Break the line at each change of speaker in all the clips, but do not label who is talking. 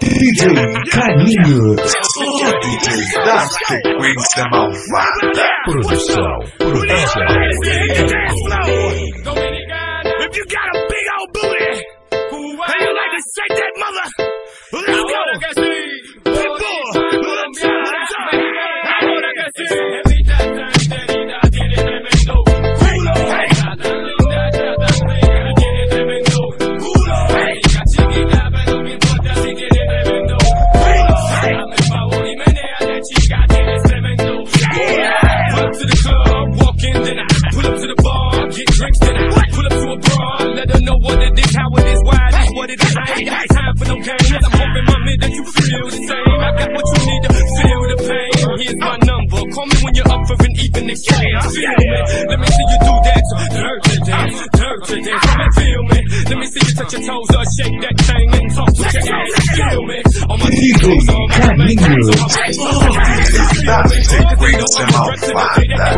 DJ Carlinho,
DJ da sequência malvada.
produção.
If you got a big old booty, and you like to shake that mother, let's go. Time for no games. I'm hoping, mommy, that you feel the same. I got what you need to feel the pain. Here's my number. Call me when you're up for an even exchange. Feel me? Let me see you do that. Dirty dance. Come and feel me. Let me see you touch your toes or shake that thing and talk to your ass. Feel me? On my
DJ Carlinho,
Da sequência malvada.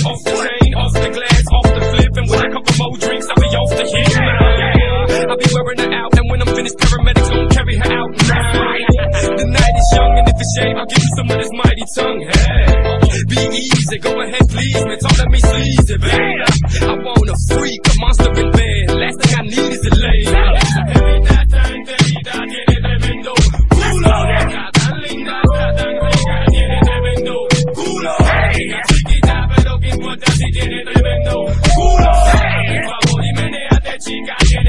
Off the chain, off the glass, off the flip, and with a couple more drinks, I'll be off the hit. I'll be wearing her out, and when I'm finished, paramedics gon' carry her out. The night is young, and if it's shame, I'll give you some of this mighty tongue. Hey, be easy, go ahead, please, man. Don't let me sleaze it, babe. I want a freak, a monster in bed. Last thing I need is a lady.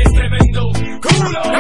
Tremendo culo.